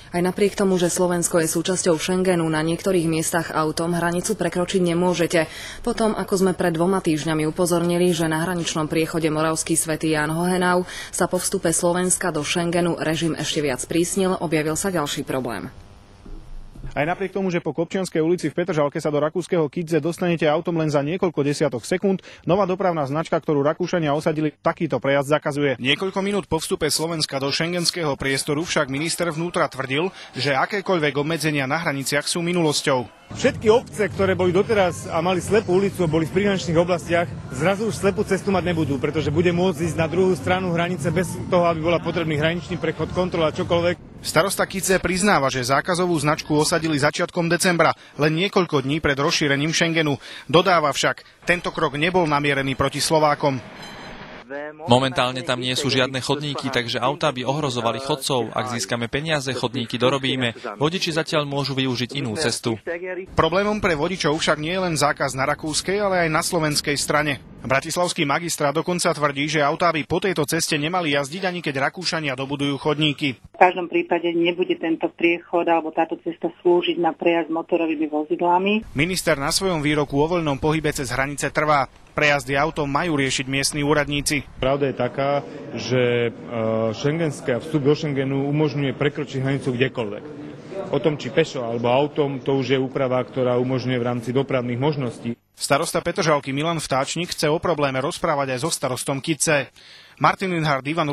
Aj napriek tomu, že Slovensko je súčasťou Schengenu, na niektorých miestach autom hranicu prekročiť nemôžete. Potom, ako sme pred 2 týždňami upozornili, že na hraničnom priechode Moravský Svätý Ján Hohenau sa po vstupe Slovenska do Schengenu režim ešte viac prísnil, objavil sa ďalší problém. Aj napriek tomu, že po Kopčianskej ulici v Petržalke sa do rakúskeho Kidze dostanete autom len za niekoľko desiatok sekúnd, nová dopravná značka, ktorú Rakúšania osadili, takýto prejazd zakazuje. Niekoľko minút po vstupe Slovenska do šengenského priestoru však minister vnútra tvrdil, že akékoľvek obmedzenia na hraniciach sú minulosťou. Všetky obce, ktoré boli doteraz a mali slepú ulicu a boli v prihraničných oblastiach, zrazu už slepú cestu mať nebudú, pretože bude môcť ísť na druhú stranu hranice bez toho, aby bola potrebný hraničný prechod, kontrola, čokoľvek. Starosta Kidze priznáva, že zákazovú značku osadili začiatkom decembra, len niekoľko dní pred rozšírením Schengenu. Dodáva však, tento krok nebol namierený proti Slovákom. Momentálne tam nie sú žiadne chodníky, takže autá by ohrozovali chodcov. Ak získame peniaze, chodníky dorobíme. Vodiči zatiaľ môžu využiť inú cestu. Problémom pre vodičov však nie je len zákaz na rakúskej, ale aj na slovenskej strane. Bratislavský magistrát dokonca tvrdí, že autá by po tejto ceste nemali jazdiť, ani keď Rakúšania dobudujú chodníky. V každom prípade nebude tento priechod alebo táto cesta slúžiť na prejazd motorovými vozidlami. Minister na svojom výroku o voľnom pohybe cez hranice trvá. Prejazdy autom majú riešiť miestni úradníci. Pravda je taká, že šengenské a vstup do Schengenu umožňuje prekročiť hranicu kdekoľvek. O tom, či pešo alebo autom, to už je úprava, ktorá umožňuje v rámci dopravných možností. Starosta Petržalky Milan Vtáčnik chce o probléme rozprávať aj so starostom Kidze. Martin Linhard, Ivan